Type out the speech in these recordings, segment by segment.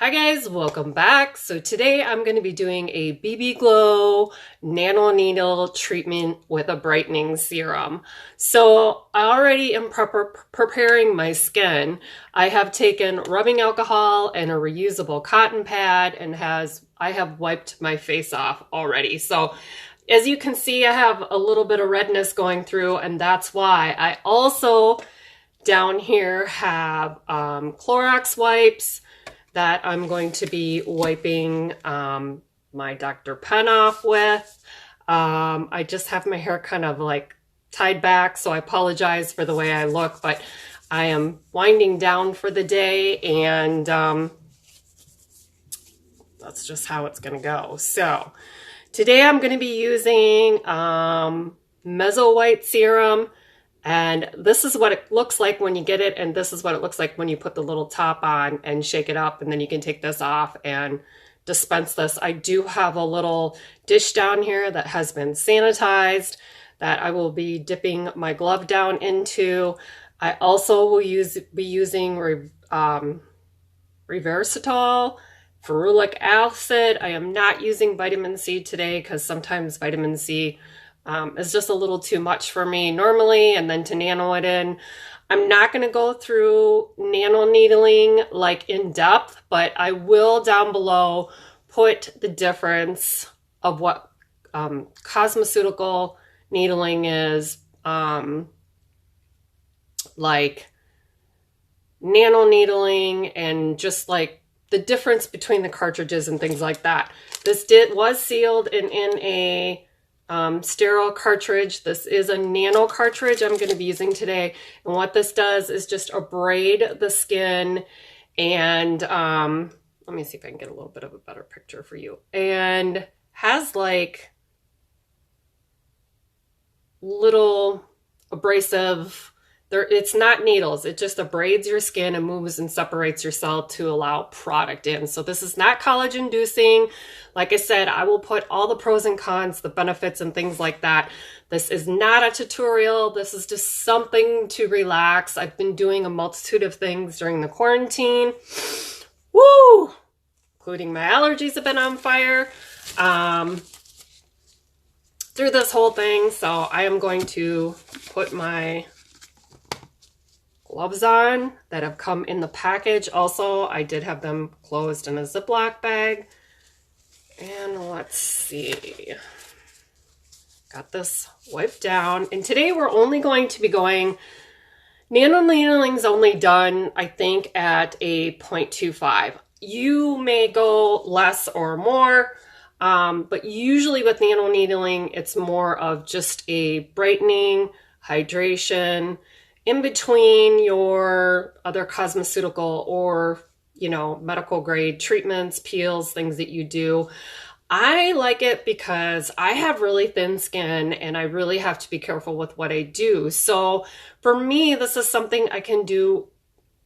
Hi guys, welcome back. So today I'm going to be doing a Bbglow nano needle treatment with a brightening serum. So I already am preparing my skin. I have taken rubbing alcohol and a reusable cotton pad and I have wiped my face off already. So as you can see, I have a little bit of redness going through, and that's why. I also down here have Clorox wipes that I'm going to be wiping my Dr. Pen off with. I just have my hair kind of like tied back, so I apologize for the way I look, but I am winding down for the day, and that's just how it's gonna go. So today I'm gonna be using Meso White Serum. And this is what it looks like when you get it, and this is what it looks like when you put the little top on and shake it up, and then you can take this off and dispense this. I do have a little dish down here that has been sanitized that I will be dipping my glove down into. I also will be using resveratrol, ferulic acid. I am not using vitamin C today because sometimes vitamin C is just a little too much for me normally, and then to nano it in. I'm not going to go through nano needling like in depth, but I will down below put the difference of what cosmeceutical needling is, like nano needling, and just like the difference between the cartridges and things like that. This was sealed and in a sterile cartridge. This is a nano cartridge I'm going to be using today, and what this does is just abrade the skin, and let me see if I can get a little bit of a better picture for you, and has like little abrasive it's not needles, it just abrades your skin and moves and separates your cell to allow product in. So this is not collagen inducing. Like I said, I will put all the pros and cons, the benefits and things like that. This is not a tutorial. This is just something to relax. I've been doing a multitude of things during the quarantine. Woo! Including my allergies have been on fire through this whole thing. So I am going to put my gloves on that have come in the package. Also, I did have them closed in a Ziploc bag. And let's see. Got this wiped down. And today we're only going to be going, Nano-needling's only done, I think, at a 0.25. You may go less or more, but usually with nano-needling, it's more of just a brightening, hydration, in between your other cosmeceutical or, you know, medical grade treatments, peels, things that you do. I like it because I have really thin skin and I really have to be careful with what I do. So for me, this is something I can do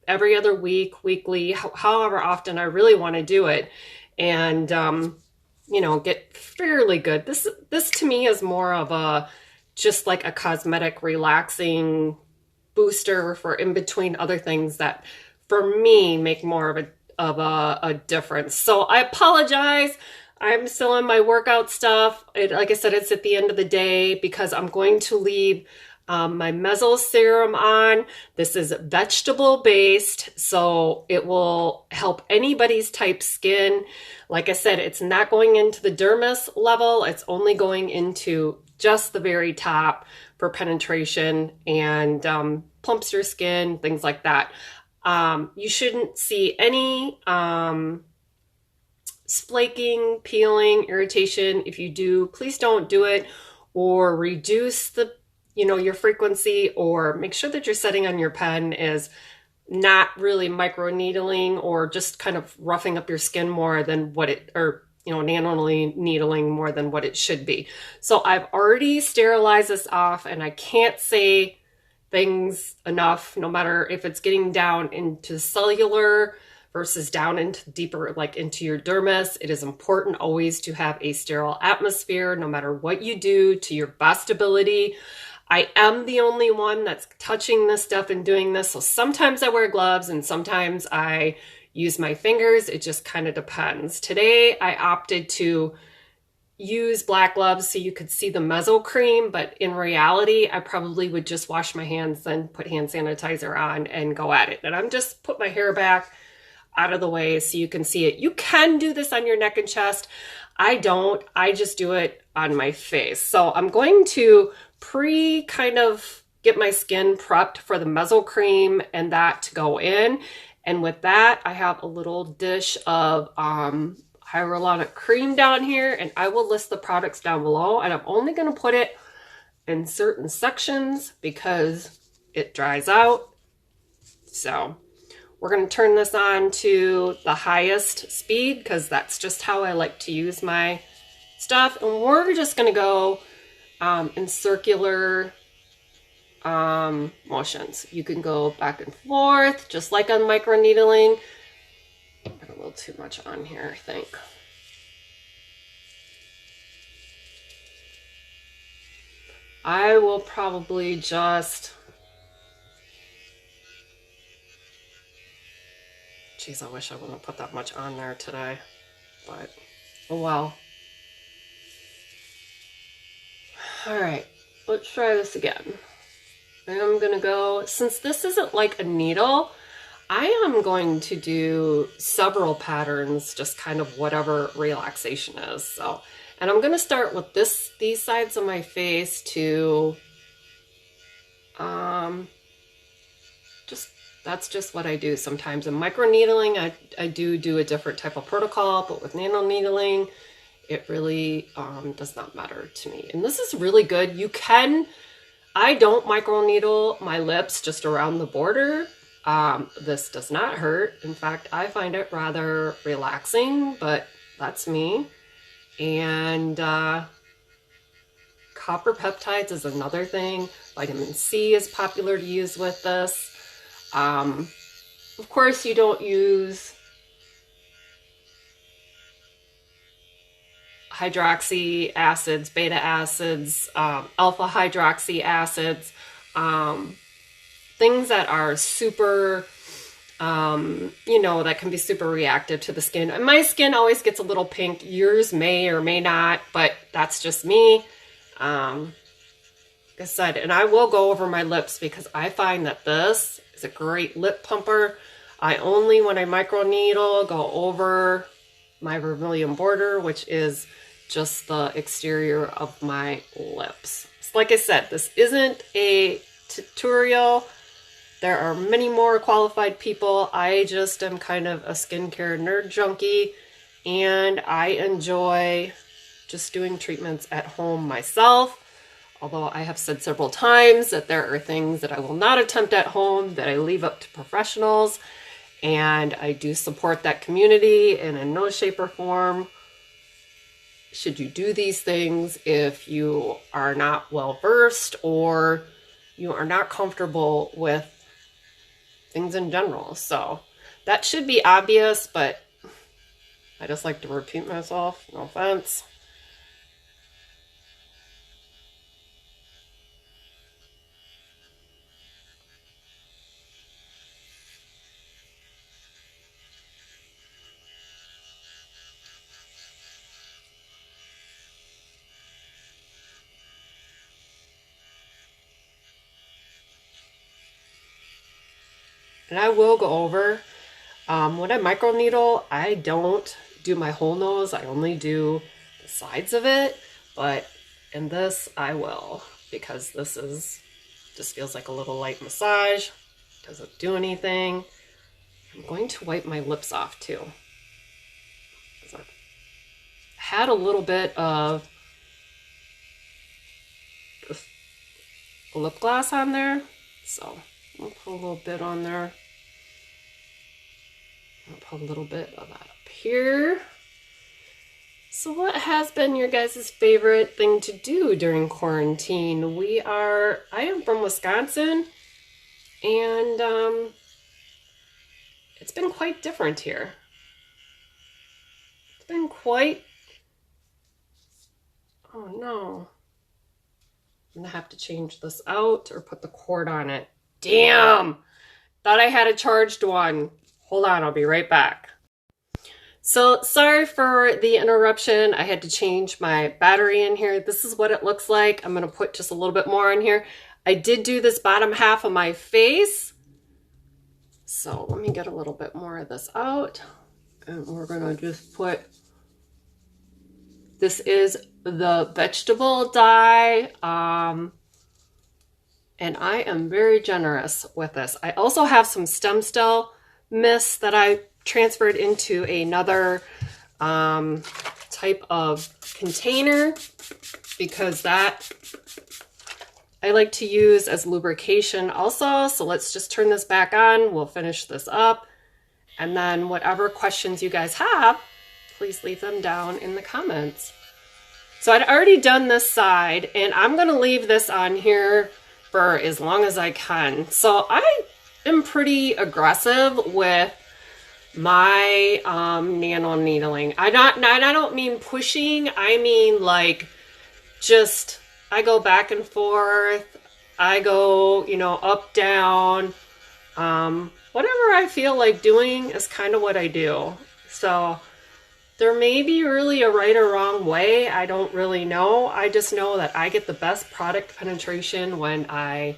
every other week, weekly, however often I really want to do it, and you know, get fairly good. This to me is more of a just like a cosmetic relaxing booster for in between other things that for me make more of a difference. So I apologize. I'm still in my workout stuff. Like I said, it's at the end of the day because I'm going to leave my Meso serum on. This is vegetable based, so it will help anybody's type skin. Like I said, it's not going into the dermis level. It's only going into just the very top for penetration and plumps your skin, things like that. You shouldn't see any flaking, peeling, irritation. If you do, please don't do it, or reduce the, you know, your frequency, or make sure that you're setting on your pen is not really micro needling or just kind of roughing up your skin more than what it, or you know, nano needling more than what it should be. So I've already sterilized this off, and I can't say things enough, no matter if it's getting down into cellular versus down into deeper, like into your dermis. It is important always to have a sterile atmosphere, no matter what you do, to your best ability. I am the only one that's touching this stuff and doing this. So sometimes I wear gloves and sometimes I use my fingers. It just kind of depends. Today I opted to use black gloves so you could see the mezzo cream, but in reality, I probably would just wash my hands and put hand sanitizer on and go at it. And I'm just put my hair back out of the way so you can see it. You can do this on your neck and chest. I don't. I just do it on my face. So I'm going to kind of get my skin prepped for the mezzo cream and that to go in. And with that, I have a little dish of hyaluronic cream down here, and I will list the products down below, and I'm only going to put it in certain sections because it dries out. So we're going to turn this on to the highest speed because that's just how I like to use my stuff. And we're just going to go in circular motions. You can go back and forth just like on microneedling. Got a little too much on here, I think. I will probably just... Geez, I wish I wouldn't have put that much on there today, but oh well. All right, let's try this again. And I'm gonna go, since this isn't like a needle, I am going to do several patterns, just kind of whatever relaxation is. So, and I'm going to start with these sides of my face to, that's just what I do sometimes. In microneedling, I do a different type of protocol, but with nano-needling, it really does not matter to me. And this is really good. I don't microneedle my lips just around the border. This does not hurt. In fact, I find it rather relaxing, but that's me. And copper peptides is another thing. Vitamin C is popular to use with this. Of course, you don't use hydroxy acids, beta acids, alpha hydroxy acids, things that are super, that can be super reactive to the skin. And my skin always gets a little pink. Yours may or may not, but that's just me. Like I said, and I will go over my lips because I find that this is a great lip pumper. I only, when I microneedle, go over my vermilion border, which is just the exterior of my lips. So like I said, this isn't a tutorial. There are many more qualified people. I just am kind of a skincare nerd junkie, and I enjoy just doing treatments at home myself. Although I have said several times that there are things that I will not attempt at home, that I leave up to professionals, and I do support that community, and in no shape or form should you do these things if you are not well versed or you are not comfortable with things in general. So that should be obvious, but I just like to repeat myself. No offense. And I will go over, when I microneedle, I don't do my whole nose. I only do the sides of it. But in this, I will, because this just feels like a little light massage. Doesn't do anything. I'm going to wipe my lips off too. I had a little bit of lip gloss on there, so I'll put a little bit on there. I'll put a little bit of that up here. So what has been your guys' favorite thing to do during quarantine? I am from Wisconsin, and it's been quite different here. It's been quite, oh no. I'm gonna have to change this out or put the cord on it. Damn! Thought I had a charged one. Hold on, I'll be right back. So sorry for the interruption. I had to change my battery in here. This is what it looks like. I'm going to put just a little bit more in here. I did do this bottom half of my face. So let me get a little bit more of this out. And we're going to just put, this is the vegetable dye. And I am very generous with this. I also have some stem cell mist that I transferred into another type of container because that I like to use as lubrication also. So let's just turn this back on. We'll finish this up. And then whatever questions you guys have, please leave them down in the comments. So I'd already done this side and I'm going to leave this on here for as long as I can. So I am pretty aggressive with my nano needling. I don't mean pushing. I mean like just I go back and forth. I go, you know, up, down. Whatever I feel like doing is kind of what I do. So there may be really a right or wrong way. I don't really know. I just know that I get the best product penetration when I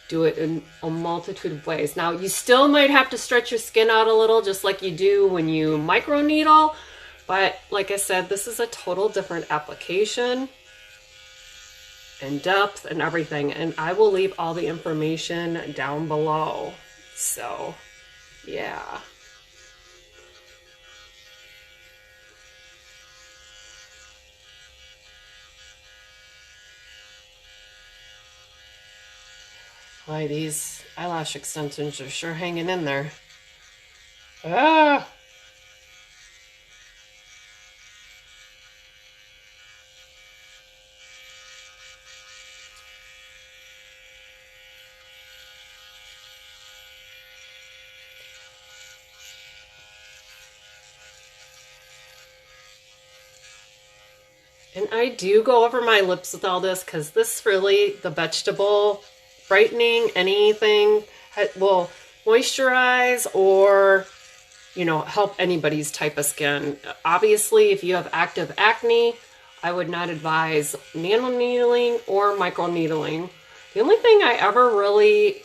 do it in a multitude of ways. Now, you still might have to stretch your skin out a little, just like you do when you microneedle. But like I said, this is a total different application and depth and everything. And I will leave all the information down below. So, yeah. Boy, these eyelash extensions are sure hanging in there. Ah! And I do go over my lips with all this because this really, the vegetable brightening, anything will moisturize or, you know, help anybody's type of skin. Obviously, if you have active acne, I would not advise nano-needling or micro-needling. The only thing I ever really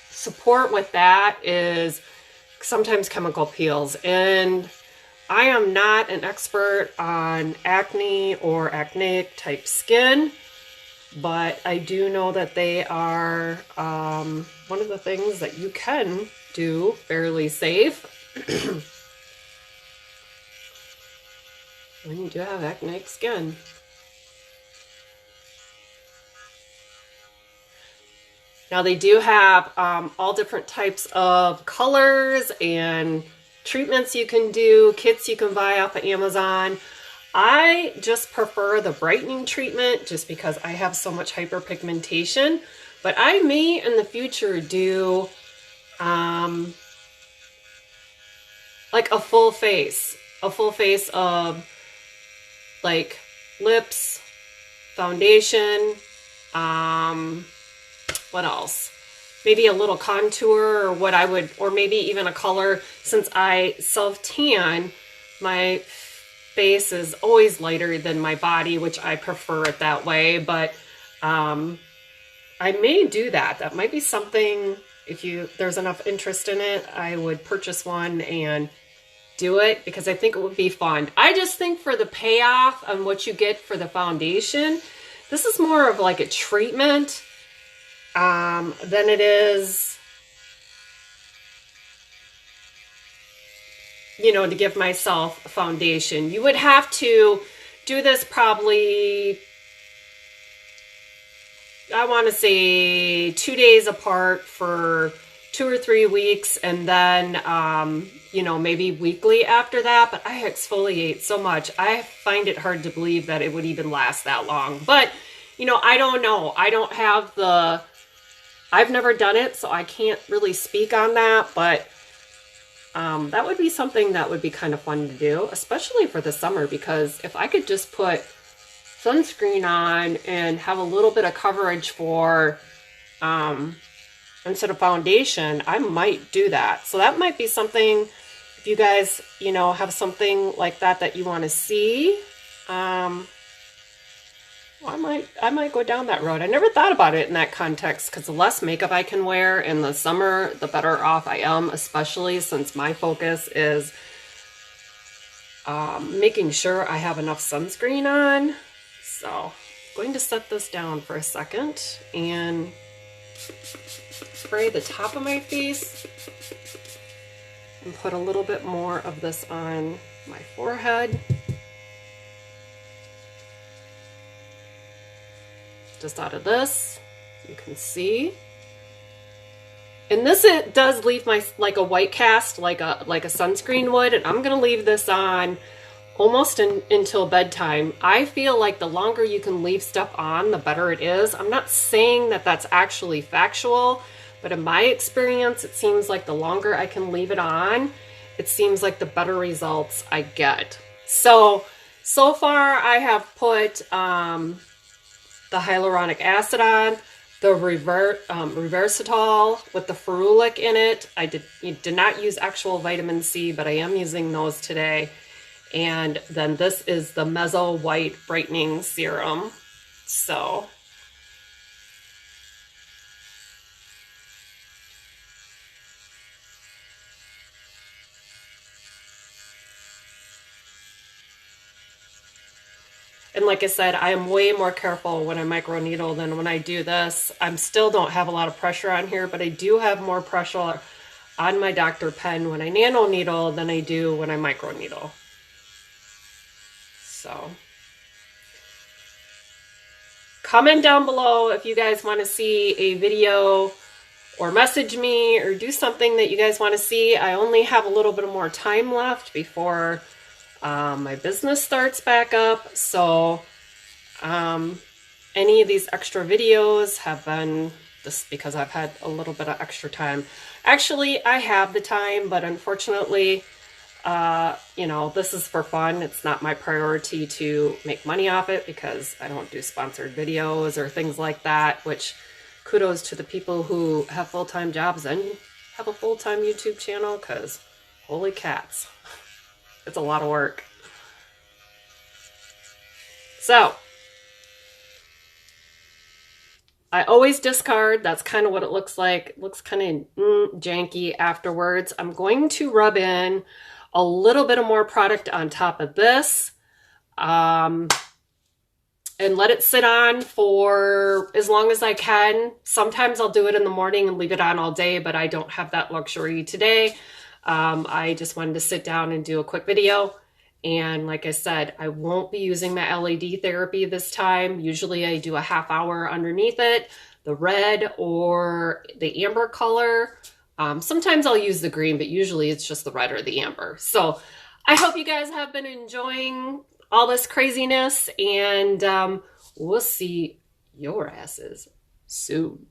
support with that is sometimes chemical peels. And I am not an expert on acne or acneic type skin, but I do know that they are one of the things that you can do fairly safe when you do have acneic skin. Now they do have all different types of colors and treatments you can do, kits you can buy off of Amazon. I just prefer the brightening treatment just because I have so much hyperpigmentation, but I may in the future do like a full face of like lips, foundation, what else? Maybe a little contour or what I would, or maybe even a color. Since I self-tan, my face is always lighter than my body, which I prefer it that way. But I may do that. That might be something, if there's enough interest in it, I would purchase one and do it because I think it would be fun. I just think for the payoff on what you get for the foundation, this is more of like a treatment than it is, you know, to give myself a foundation. You would have to do this probably, I want to say 2 days apart for 2 or 3 weeks, and then, you know, maybe weekly after that. But I exfoliate so much. I find it hard to believe that it would even last that long. But, you know, I don't know. I don't have the... I've never done it, so I can't really speak on that, but that would be something that would be kind of fun to do, especially for the summer, because if I could just put sunscreen on and have a little bit of coverage for, I instead of foundation, I might do that. So that might be something, if you guys, you know, have something like that that you want to see. I might go down that road. I never thought about it in that context, because the less makeup I can wear in the summer, the better off I am, especially since my focus is making sure I have enough sunscreen on. So I'm going to set this down for a second and spray the top of my face and put a little bit more of this on my forehead. Just out of this, you can see. And this, it does leave my, like a white cast, like a sunscreen would, and I'm gonna leave this on almost until bedtime. I feel like the longer you can leave stuff on, the better it is. I'm not saying that that's actually factual, but in my experience, it seems like the longer I can leave it on, it seems like the better results I get. So far I have put the hyaluronic acid on, the reversatol with the ferulic in it. I did not use actual vitamin C, but I am using those today. And then this is the Mezzo White Brightening Serum. So and like I said, I am way more careful when I microneedle than when I do this. I still don't have a lot of pressure on here, but I do have more pressure on my Dr. Pen when I nano-needle than I do when I microneedle. So comment down below if you guys want to see a video, or message me, or do something that you guys want to see. I only have a little bit more time left before my business starts back up, so any of these extra videos have been just because I've had a little bit of extra time. Actually, I have the time, but unfortunately, you know, this is for fun. It's not my priority to make money off it, because I don't do sponsored videos or things like that, which kudos to the people who have full-time jobs and have a full-time YouTube channel, because holy cats. It's a lot of work. So I always discard. That's kind of what it looks like. It looks kind of janky afterwards. I'm going to rub in a little bit of more product on top of this and let it sit on for as long as I can. Sometimes I'll do it in the morning and leave it on all day, but I don't have that luxury today. I just wanted to sit down and do a quick video. And like I said, I won't be using my LED therapy this time. Usually I do a half hour underneath it, the red or the amber color. Sometimes I'll use the green, but usually it's just the red or the amber. So I hope you guys have been enjoying all this craziness, and we'll see your asses soon.